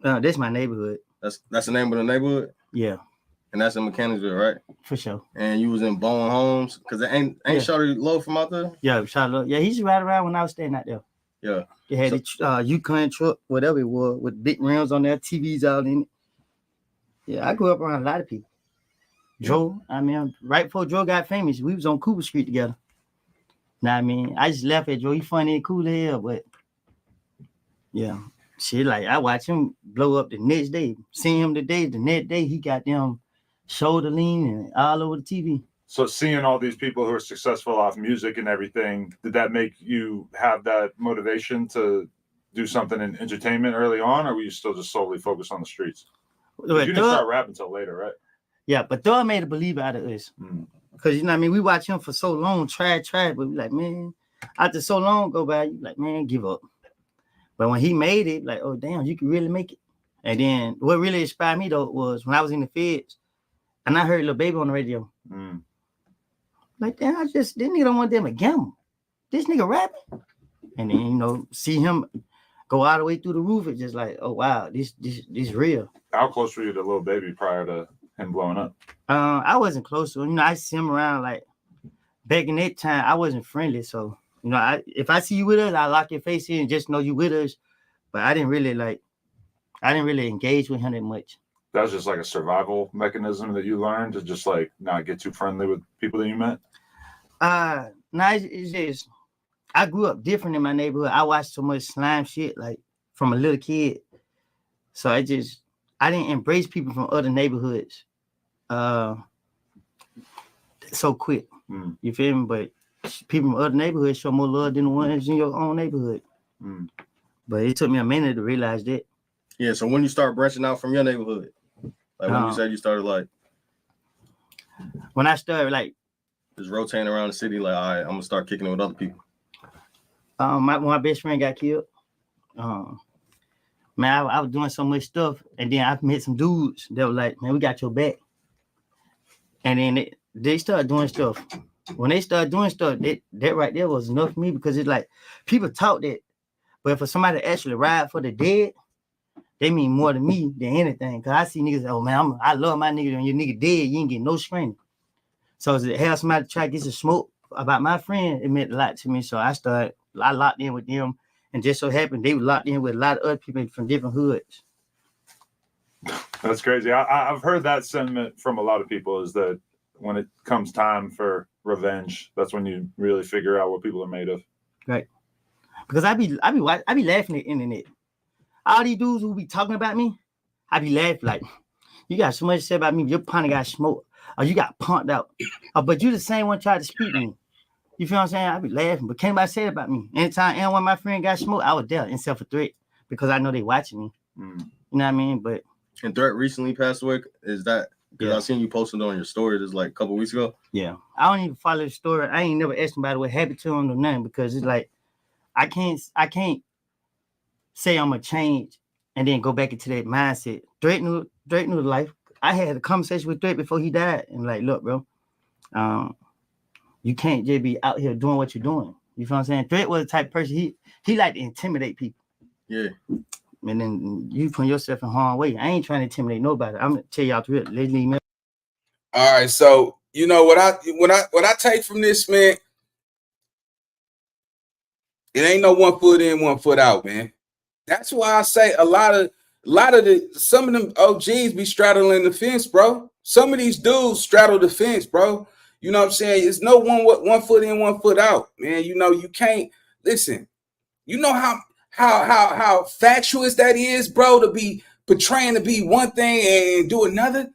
[SPEAKER 3] This is my neighborhood.
[SPEAKER 4] That's the name of the neighborhood?
[SPEAKER 3] Yeah.
[SPEAKER 4] And that's in Mechanicsville, right?
[SPEAKER 3] For sure.
[SPEAKER 4] And you was in Bowen Homes? Because it ain't Shawty Low from out there?
[SPEAKER 3] Yeah, Charlotte. Yeah, he used to ride around when I was staying out there.
[SPEAKER 4] Yeah.
[SPEAKER 3] They had the Yukon truck, whatever it was, with big rims on there, TVs out in it. Yeah, I grew up around a lot of people. Joe, right before Joe got famous, we was on Cooper Street together. Now, I just left at Joe. He funny and cool as hell, but yeah. Shit, like, I watched him blow up the next day. Seeing him today, the next day, he got them shoulder lean and all over the TV.
[SPEAKER 2] So seeing all these people who are successful off music and everything, did that make you have that motivation to do something in entertainment early on, or were you still just solely focused on the streets? You didn't start rapping until later, right?
[SPEAKER 3] Yeah, but Thug made a believer out of us. Because, you know what I mean? We watch him for so long, try, but we like, man, after so long go by, you like, man, give up. But when he made it, like, oh, damn, you can really make it. And then what really inspired me, though, was when I was in the feds, and I heard Lil Baby on the radio. Like, damn, this nigga don't want them to gamble. This nigga rapping. And then, see him go all the way through the roof. It's just like, oh, wow, this real.
[SPEAKER 2] How close were you to Lil Baby prior to him blowing up?
[SPEAKER 3] I wasn't close to him. I see him around, like, back in that time, I wasn't friendly. So, if I see you with us, I lock your face in and just know you with us. But I didn't really engage with him that much.
[SPEAKER 2] That was just like a survival mechanism that you learned to just like not get too friendly with people that you met?
[SPEAKER 3] No, it's just, I grew up different in my neighborhood. I watched so much slime shit, like, from a little kid. So I didn't embrace people from other neighborhoods so quick. You feel me? But people from other neighborhoods show more love than the ones in your own neighborhood. But it took me a minute to realize that.
[SPEAKER 4] Yeah, so when you start branching out from your neighborhood, like when you said you started like,
[SPEAKER 3] when I started like
[SPEAKER 4] just rotating around the city, like, all right, I'm gonna start kicking it with other people.
[SPEAKER 3] When my best friend got killed, man, I was doing so much stuff, and then I met some dudes that were like, man, we got your back. And then they started doing stuff. When they started doing stuff, that right there was enough for me, because it's like people talk that, But for somebody to actually ride for the dead, they mean more to me than anything. Cause I see niggas, oh man, I love my nigga. When your nigga dead, you ain't get no screening. So to have somebody try to get some smoke about my friend, it meant a lot to me. So I locked in with them, and just so happened they were locked in with a lot of other people from different hoods.
[SPEAKER 2] That's crazy. I've heard that sentiment from a lot of people, is that when it comes time for revenge, that's when you really figure out what people are made of.
[SPEAKER 3] Right. Because I be laughing at the internet. All these dudes who be talking about me, I be laughing like, you got so much to say about me. Your partner got smoked, or you got punked out, but you the same one tried to speak to me. You feel what I'm saying? I be laughing, but can't nobody say it about me. Anytime anyone my friend got smoked, I was there in self-threat because I know they watching me. You know what I mean? But
[SPEAKER 4] And Threat recently passed away. Is that because I seen you posted on your story this like a couple weeks ago?
[SPEAKER 3] Yeah, I don't even follow the story. I ain't never asked nobody what happened to him or nothing because it's like I can't say I'm gonna change and then go back into that mindset. Drake knew the life. I had a conversation with Drake before he died, and like, look, bro, you can't just be out here doing what you're doing. You feel what I'm saying? Drake was the type of person he liked to intimidate people.
[SPEAKER 4] Yeah.
[SPEAKER 3] And then you put yourself in harm's way. I ain't trying to intimidate nobody. I'm gonna tell y'all the real. Let's leave me.
[SPEAKER 1] All right, so you know what I take from this, man. It ain't no 1 foot in, 1 foot out, man. That's why I say some of them OGs be straddling the fence, bro. Some of these dudes straddle the fence, bro. You know what I'm saying? It's no 1 foot in, 1 foot out, man. You know, you can't listen. You know how factuous that is, bro, to be portraying to be one thing and do another.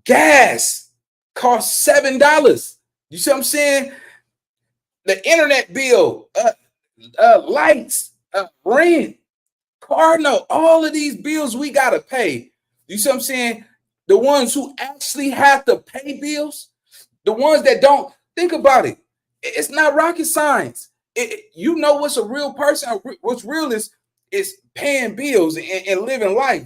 [SPEAKER 1] Gas costs $7. You see what I'm saying? The internet bill, lights, rent, car note, all of these bills we gotta pay. You see what I'm saying? The ones who actually have to pay bills, the ones that don't, think about it. It's not rocket science. You know what's a real person? What's real is paying bills and living life.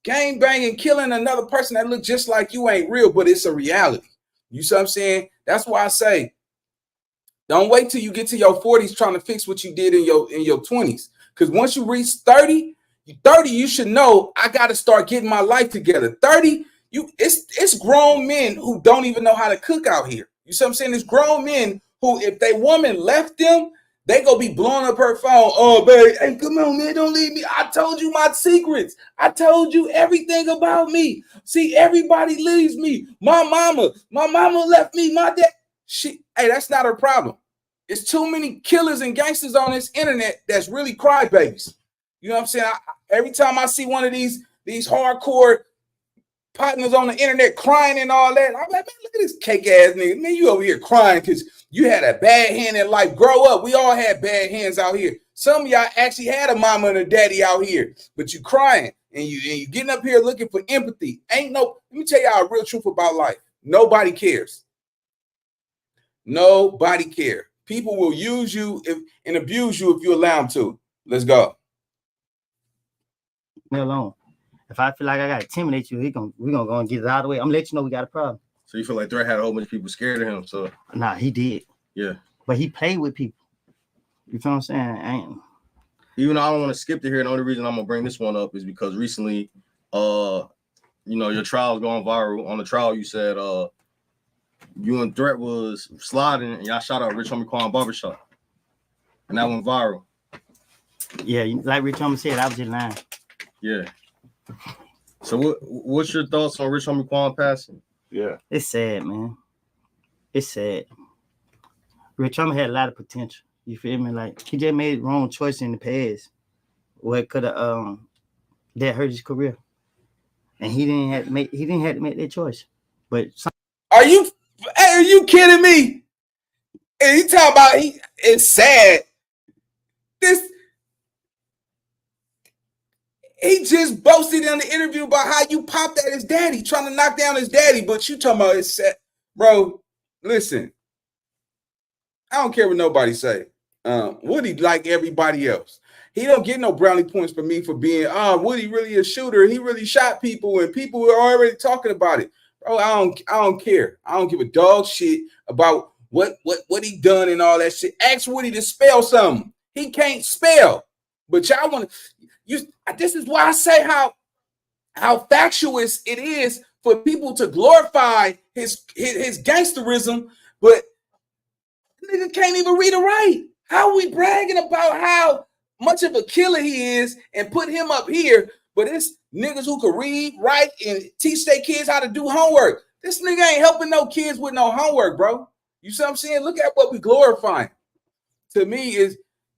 [SPEAKER 1] Gang banging, killing another person that look just like you ain't real, but it's a reality. You see what I'm saying? That's why I say, don't wait till you get to your 40s trying to fix what you did in your 20s. Because once you reach 30, you should know I got to start getting my life together. 30, it's grown men who don't even know how to cook out here. You see what I'm saying? It's grown men who, if they woman left them, they gonna be blowing up her phone. Oh, babe, hey, come on, man, don't leave me. I told you my secrets. I told you everything about me. See, everybody leaves me. My mama left me. My dad. Hey, that's not her problem. It's too many killers and gangsters on this internet that's really crybabies. You know what I'm saying? Every time I see one of these hardcore partners on the internet crying and all that, I'm like, man, look at this cake ass nigga. Man, you over here crying because you had a bad hand in life. Grow up. We all had bad hands out here. Some of y'all actually had a mama and a daddy out here, but you crying and you getting up here looking for empathy. Let me tell y'all a real truth about life. Nobody cares. Nobody cares. People will use you and abuse you if you allow them to. Let's go.
[SPEAKER 3] Me alone. If I feel like I gotta intimidate you, we're gonna go and get it out of the way. I'm gonna let you know we got a problem.
[SPEAKER 4] So you feel like Threat had a whole bunch of people scared of him? So
[SPEAKER 3] nah, he did.
[SPEAKER 4] Yeah.
[SPEAKER 3] But he played with people. You feel what I'm saying?
[SPEAKER 4] Even though I don't want to skip to here, the only reason I'm gonna bring this one up is because recently, your trial's going viral. On the trial, you said you and Threat was sliding and y'all shot out Rich Homie Quan barbershop. And that went viral.
[SPEAKER 3] Yeah, like Rich Homie said, I was just lying.
[SPEAKER 4] Yeah. So what's your thoughts on Rich Homie Quan passing?
[SPEAKER 2] Yeah.
[SPEAKER 3] It's sad, man. It's sad. Rich Homie had a lot of potential. You feel me? Like, he just made wrong choice in the past. What could have that hurt his career. And he didn't have to make that choice. But
[SPEAKER 1] Are you kidding me? And you talking about it's sad. He just boasted in the interview about how you popped at his daddy, trying to knock down his daddy, but you talking about it's sad. Bro, listen. I don't care what nobody say. Woody like everybody else. He don't get no brownie points for me for being, Woody really a shooter. He really shot people and people were already talking about it. Bro, I don't care. I don't give a dog shit about what he done and all that shit. Ask Woody to spell something. He can't spell. But y'all want to use. This is why I say how factuous it is for people to glorify his gangsterism, but nigga can't even read or write. How are we bragging about how much of a killer he is and put him up here, but it's niggas who can read, write, and teach their kids how to do homework. This nigga ain't helping no kids with no homework, bro. You see what I'm saying? Look at what we glorifying. To me is,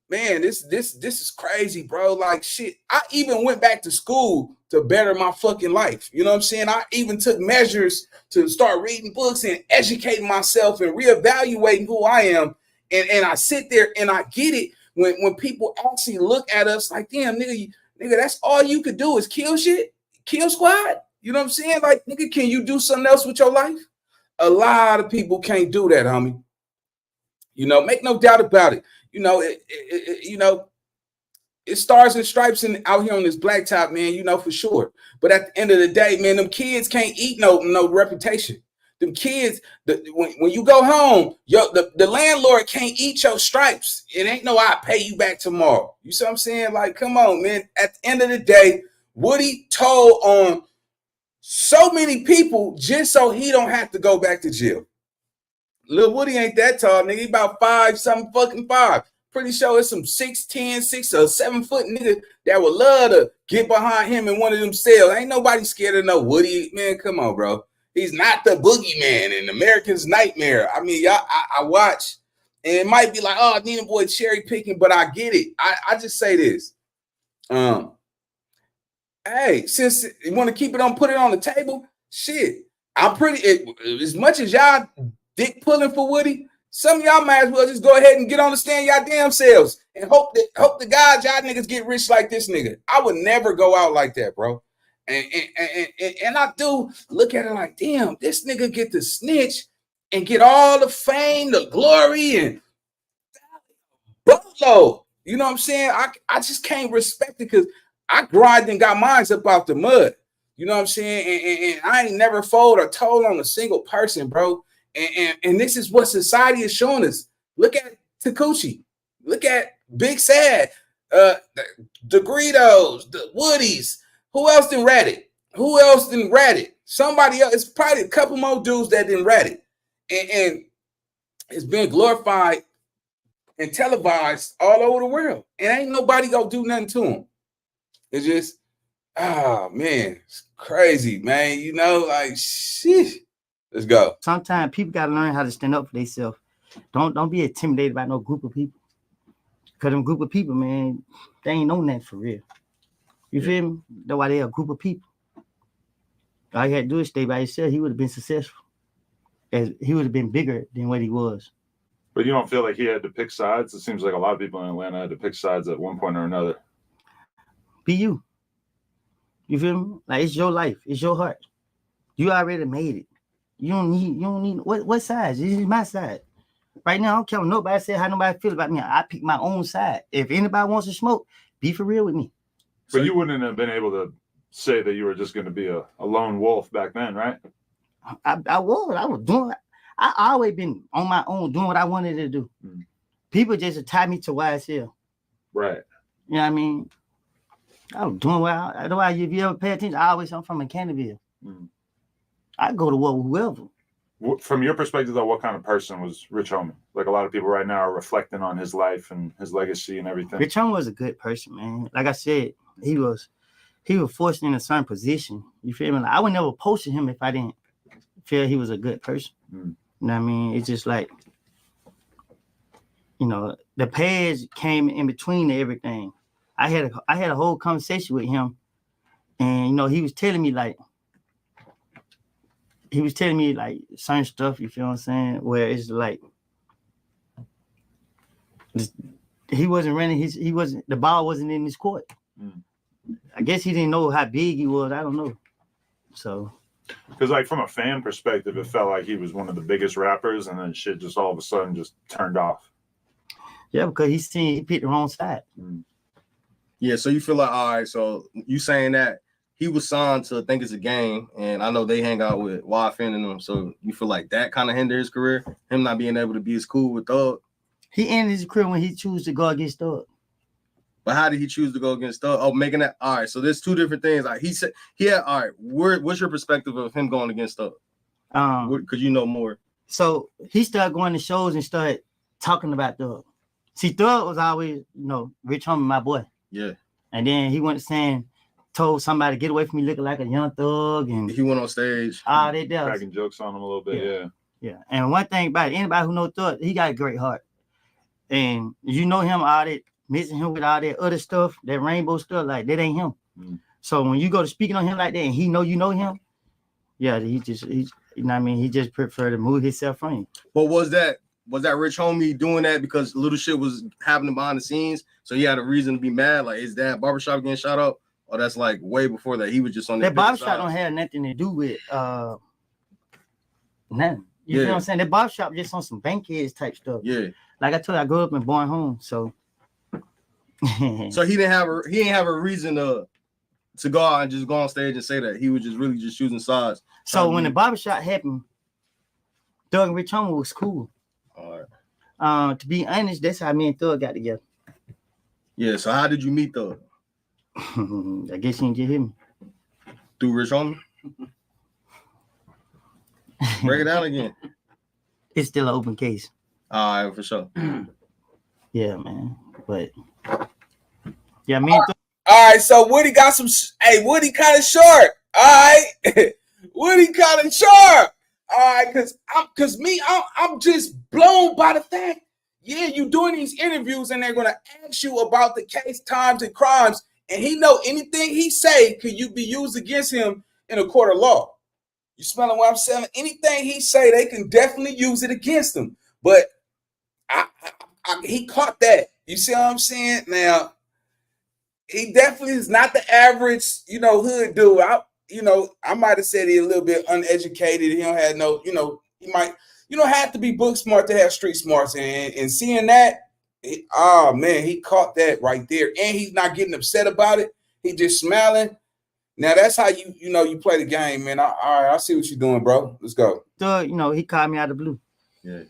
[SPEAKER 1] man, this is crazy, bro. Like shit. I even went back to school to better my fucking life. You know what I'm saying? I even took measures to start reading books and educating myself and reevaluating who I am. And I sit there and I get it when people actually look at us like, damn, nigga, that's all you could do is kill shit, kill squad. You know what I'm saying? Like, nigga, can you do something else with your life? A lot of people can't do that, homie. You know, make no doubt about it. You know, it stars and stripes out here on this blacktop, man, you know, for sure. But at the end of the day, man, them kids can't eat no reputation. Them kids, when you go home, the landlord can't eat your stripes. It ain't no I'll pay you back tomorrow. You see what I'm saying? Like, come on, man. At the end of the day, Woody told on so many people just so he don't have to go back to jail. Lil Woody ain't that tall, nigga. He about 5'5". Pretty sure it's some 6'10", 6 or 7 foot nigga that would love to get behind him in one of them cells. Ain't nobody scared of no Woody. Man, come on, bro. He's not the boogeyman in American's Nightmare. I mean, I watch, and it might be like, oh, Nina Boy cherry picking, but I get it. I just say this. Hey, since you want to keep it on, put it on the table, shit. I'm pretty, as much as y'all dick pulling for Woody, some of y'all might as well just go ahead and get on the stand y'all damn selves and hope to God y'all niggas get rich like this nigga. I would never go out like that, bro. And I do look at it like, damn, this nigga get to snitch and get all the fame, the glory, and boatload. You know what I'm saying? I just can't respect it because I grind and got mines up out the mud. You know what I'm saying? And I ain't never fold or told on a single person, bro. And this is what society is showing us. Look at Takuchi. Look at Big Sad, the Greedos, the Woodies. Who else didn't rat it? Who else didn't rat it? Somebody else. It's probably a couple more dudes that didn't rat it. And it's been glorified and televised all over the world. And ain't nobody gonna do nothing to them. It's just, man, it's crazy, man. You know, like, shit. Let's go.
[SPEAKER 3] Sometimes people gotta learn how to stand up for themselves. Don't be intimidated by no group of people. Because them group of people, man, they ain't know nothing for real. You feel me? That's why they're a group of people. All you had to do is stay by yourself. He would have been successful. He would have been bigger than what he was.
[SPEAKER 2] But you don't feel like he had to pick sides? It seems like a lot of people in Atlanta had to pick sides at one point or another.
[SPEAKER 3] Be you. You feel me? Like, it's your life. It's your heart. You already made it. You don't need what side? This is my side. Right now, I don't care what nobody say, how nobody feel about me. I pick my own side. If anybody wants to smoke, be for real with me.
[SPEAKER 2] But you wouldn't have been able to say that you were just going to be a lone wolf back then, right?
[SPEAKER 3] I was doing. I always been on my own, doing what I wanted to do. Mm. People just tie me to YSL.
[SPEAKER 2] Right.
[SPEAKER 3] You know what I mean? I was doing well. Otherwise, if you ever pay attention, I'm from Canterville. Mm. I go to war with whoever.
[SPEAKER 2] From your perspective, though, what kind of person was Rich Homie? Like, a lot of people right now are reflecting on his life and his legacy and everything.
[SPEAKER 3] Rich Homie was a good person, man. Like I said, he was forced in a certain position. You feel me? Like, I would never post him if I didn't feel he was a good person. Mm. You know what I mean? It's just like, you know, the page came in between everything. I had a whole conversation with him, and, you know, he was telling me like certain stuff, you feel what I'm saying? Where it's like, he wasn't running the ball wasn't in his court. Mm. I guess he didn't know how big he was. I don't know. So,
[SPEAKER 2] because like from a fan perspective, it felt like he was one of the biggest rappers, and then shit just all of a sudden just turned off.
[SPEAKER 3] Yeah, because he picked the wrong side. Mm.
[SPEAKER 4] Yeah, so you feel like, all right, so you saying that he was signed to Think It's a Game, and I know they hang out with YFN and them, so you feel like that kind of hindered his career, him not being able to be as cool with Thug?
[SPEAKER 3] He ended his career when he chose to go against Thug.
[SPEAKER 4] But how did he choose to go against Thug? Oh, making that. All right, so there's two different things. Like he said, all right, what's your perspective of him going against Thug? Because you know more.
[SPEAKER 3] So he started going to shows and started talking about Thug. See, Thug was always, Rich Homie, my boy.
[SPEAKER 4] Yeah.
[SPEAKER 3] And then he went told somebody, get away from me looking like a young thug. And
[SPEAKER 4] he went on stage.
[SPEAKER 3] All that does.
[SPEAKER 2] Cracking jokes on him a little bit, yeah.
[SPEAKER 3] Yeah. And one thing about it, anybody who knows Thug, he got a great heart. And you know him, all that, mixing him with all that other stuff, that rainbow stuff, like, that ain't him. Mm. So when you go to speaking on him like that and he know you know him, yeah, he you know what I mean? He just prefer to move himself from you.
[SPEAKER 4] But was that Rich Homie doing that because little shit was happening behind the scenes? So he had a reason to be mad? Like, is that barbershop getting shot up? Or that's like way before that? He was just on
[SPEAKER 3] that barbershop don't have nothing to do with nothing. You know what I'm saying? That barbershop just on some bankheads type stuff.
[SPEAKER 4] Yeah.
[SPEAKER 3] Like I told you, I grew up in Bourne home, so
[SPEAKER 4] so he didn't have a reason to go out and just go on stage and say that. He was just really just choosing sides.
[SPEAKER 3] So when the barbershop happened, Thug and Rich Homie was cool.
[SPEAKER 4] All right.
[SPEAKER 3] To be honest, that's how me and Thug got together.
[SPEAKER 4] Yeah, so how did you meet Thug?
[SPEAKER 3] I guess you didn't get him.
[SPEAKER 4] Through Rich Homie? Break it down again.
[SPEAKER 3] It's still an open case.
[SPEAKER 4] All right, for sure.
[SPEAKER 3] Yeah, man. But yeah, me and Thug.
[SPEAKER 1] All right, so Woody got some. Hey, Woody kind of short. All right, Woody kind of short. All right, cause I'm just blown by the fact. Yeah, you doing these interviews and they're gonna ask you about the case, times, and crimes, and he know anything he say could you be used against him in a court of law. You smelling what I'm saying? Anything he say, they can definitely use it against him. But he caught that. You see what I'm saying? Now, he definitely is not the average, hood dude. I might have said he a little bit uneducated. He don't have no, he might, have to be book smart to have street smarts. And seeing that, he caught that right there. And he's not getting upset about it. He just smiling. Now that's how you play the game, man. All right, I see what you're doing, bro. Let's go.
[SPEAKER 3] So, he called me out of the blue.
[SPEAKER 4] Yeah.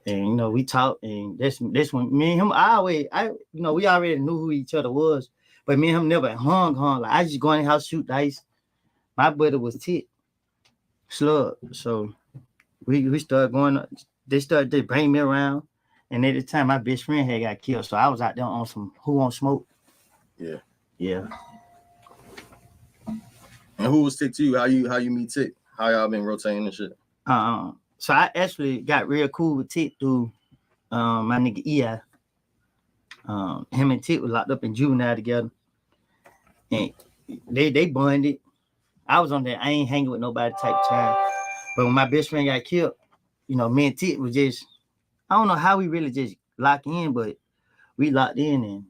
[SPEAKER 3] And we talked, and this one, me and him, we already knew who each other was, but me and him never hung. Like I just go in the house, shoot dice. My brother was Tit Slug, so we started going. They bring me around, and at the time my best friend had got killed, so I was out there on some who won't smoke.
[SPEAKER 4] Yeah.
[SPEAKER 3] Yeah.
[SPEAKER 4] And who was Tick to you? How you meet Tick? How y'all been rotating and shit?
[SPEAKER 3] So I actually got real cool with Tick through my nigga EI. Him and Tick were locked up in juvenile together. And they bonded. I was on there, I ain't hanging with nobody type of time. But when my best friend got killed, me and Tick was just, I don't know how we really just locked in, but we locked in and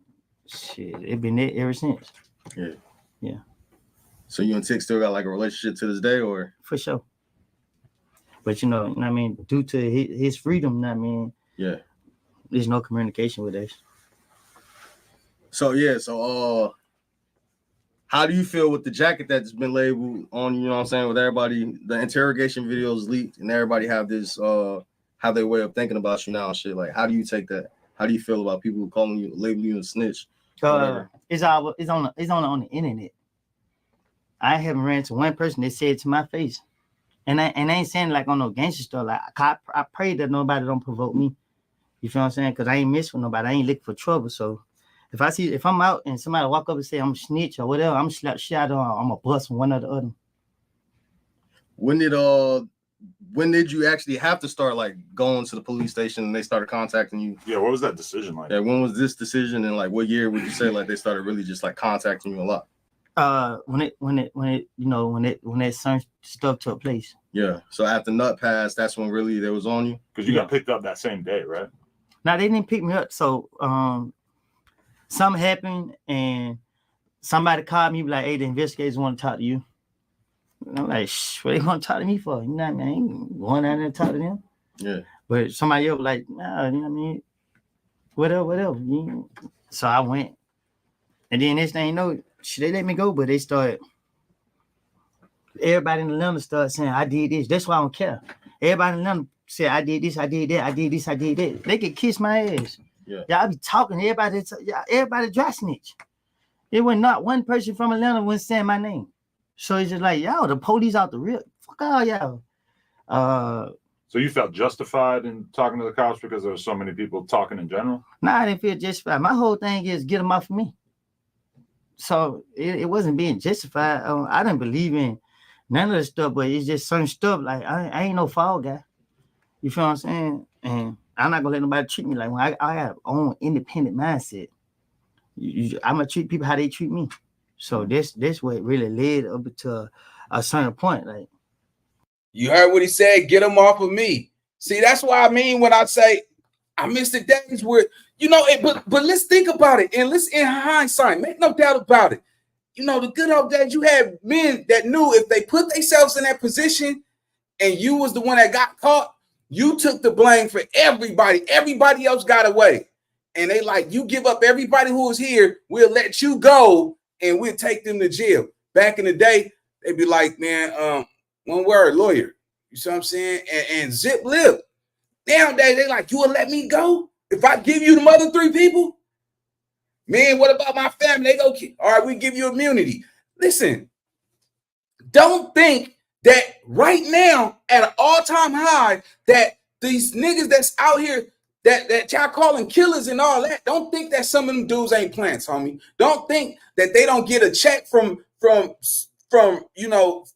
[SPEAKER 3] shit, it been there ever since.
[SPEAKER 4] Yeah.
[SPEAKER 3] Yeah.
[SPEAKER 4] So you and Tick still got like a relationship to this day, or?
[SPEAKER 3] For sure. But due to his freedom,
[SPEAKER 4] yeah,
[SPEAKER 3] there's no communication with us.
[SPEAKER 4] So how do you feel with the jacket that's been labeled on, with everybody, the interrogation videos leaked and everybody have this have their way of thinking about you now and shit. Like, how do you take that? How do you feel about people calling you, labeling you a snitch?
[SPEAKER 3] It's on the internet. I haven't ran to one person that said it to my face. And I ain't saying like on no gangster stuff. Like I pray that nobody don't provoke me. You feel what I'm saying? Because I ain't mess with nobody. I ain't looking for trouble. So if I'm out and somebody walk up and say I'm a snitch or whatever, I'm slap shit out on. I'm a bust from one or the other.
[SPEAKER 4] When did you actually have to start like going to the police station and they started contacting you?
[SPEAKER 2] Yeah, what was that decision like?
[SPEAKER 4] Yeah, when was this decision and like what year would you say like they started really just like contacting you a lot?
[SPEAKER 3] When that certain stuff took place.
[SPEAKER 4] Yeah. So after Nut passed, that's when really they was on you?
[SPEAKER 2] Because you got picked up that same day, right?
[SPEAKER 3] Now they didn't pick me up. So something happened and somebody called me like, hey, the investigators want to talk to you. And I'm like, what they want to talk to me for? You know what I mean? I ain't going out there and talk to them.
[SPEAKER 4] Yeah.
[SPEAKER 3] But somebody else was like, nah, you know what I mean? Whatever. So I went. And then next thing you know, they let me go, but they started, everybody in Atlanta started saying, I did this. That's why I don't care. Everybody in Atlanta say I did this, I did that, I did this, I did that, they could kiss my ass.
[SPEAKER 4] Yeah.
[SPEAKER 3] Y'all be talking, everybody dry snitch. It was not one person from Atlanta wouldn't saying my name. So it's just like, yo, the police out the real. Fuck all y'all.
[SPEAKER 2] So you felt justified in talking to the cops because there were so many people talking in general?
[SPEAKER 3] Nah, I didn't feel justified. My whole thing is get them off of me. So it wasn't being justified. I didn't believe in none of the stuff, but it's just certain stuff. Like I ain't no fall guy. You feel what I'm saying? And I'm not gonna let nobody treat me like when I have own independent mindset. I'm gonna treat people how they treat me. So this what really led up to a certain point. Like
[SPEAKER 1] You heard what he said. Get them off of me. See, that's what I mean when I say I miss the days where but let's think about it and let's in hindsight, make no doubt about it. The good old days, you had men that knew if they put themselves in that position and you was the one that got caught, you took the blame for everybody. Everybody else got away. And they like, you give up everybody who was here, we'll let you go and we'll take them to jail. Back in the day, they'd be like, man, one word, lawyer. You see what I'm saying? And zip lip. Nowadays, they like, you will let me go if I give you the other 3 people? Man, what about my family? They go, all right, we give you immunity. Listen, don't think that right now at an all-time high that these niggas that's out here that y'all calling killers and all that, don't think that some of them dudes ain't plants, homie. Don't think that they don't get a check from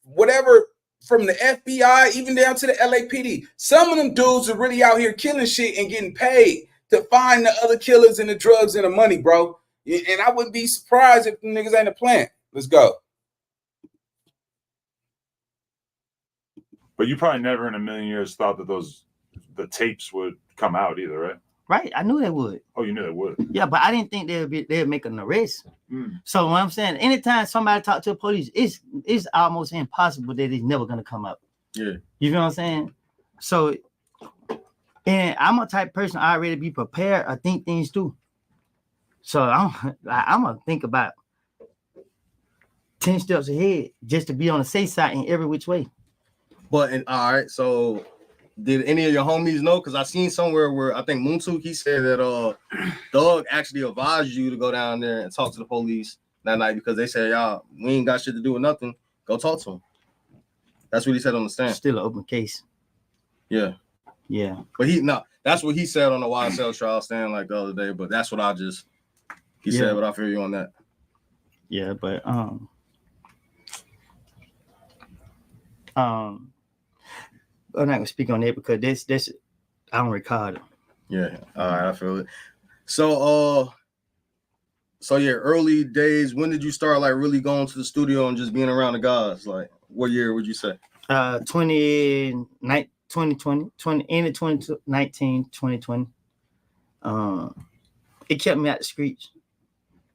[SPEAKER 1] whatever, from the FBI, even down to the LAPD. Some of them dudes are really out here killing shit and getting paid to find the other killers and the drugs and the money, bro. And I wouldn't be surprised if the niggas ain't a plant. Let's go.
[SPEAKER 2] But you probably never in a million years thought that the tapes would come out either, right?
[SPEAKER 3] Right, I knew they would.
[SPEAKER 2] Oh, you knew they would.
[SPEAKER 3] Yeah, but I didn't think they'd make an arrest. So what I'm saying, anytime somebody talk to the police, it's almost impossible that it's never gonna come out.
[SPEAKER 4] Yeah.
[SPEAKER 3] You feel what I'm saying? So, and I'm a type of person I already be prepared. I think things through. So I'm gonna think about 10 steps ahead just to be on the safe side in every which way.
[SPEAKER 4] But all right, so did any of your homies know? Because I seen somewhere where I think Moontuk, he said that Doug actually advised you to go down there and talk to the police that night because they said, y'all, we ain't got shit to do with nothing. Go talk to him. That's what he said on the stand.
[SPEAKER 3] Still an open case.
[SPEAKER 4] Yeah.
[SPEAKER 3] Yeah.
[SPEAKER 4] But that's what he said on the YSL trial stand like the other day. But that's what he said, but I feel you on that.
[SPEAKER 3] Yeah, but I'm not gonna speak on that because this I don't recall it.
[SPEAKER 4] Yeah, all right, I feel it. So yeah, early days. When did you start like really going to the studio and just being around the guys? Like, what year would you say?
[SPEAKER 3] 2019, 2020. It kept me out the streets.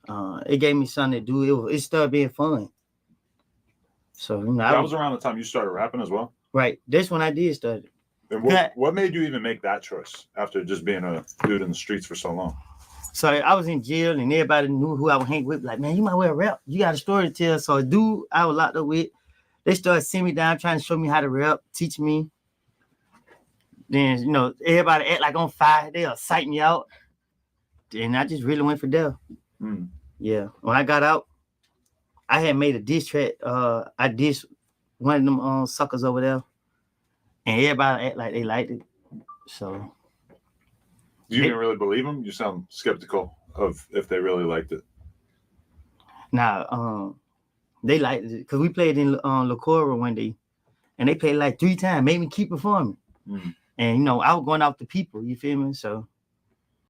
[SPEAKER 3] It gave me something to do. It started being fun. So
[SPEAKER 2] that was around the time you started rapping as well.
[SPEAKER 3] Right. That's when I did start.
[SPEAKER 2] And what made you even make that choice after just being a dude in the streets for so long?
[SPEAKER 3] So I was in jail and everybody knew who I would hang with. Like, man, you might well rap. You got a story to tell. So a dude I was locked up with, they started sitting me down, trying to show me how to rap, teach me. Then, everybody act like on fire. They'll psych me out. Then I just really went for Dell. Yeah. When I got out, I had made a diss track. I dissed one of them suckers over there. And everybody act like they liked it. So.
[SPEAKER 2] You didn't really believe them? You sound skeptical of if they really liked it.
[SPEAKER 3] Nah, they liked it. Because we played in La Cora one day. And they played like 3 times. Made me keep performing. And, I was going out to people. You feel me? So.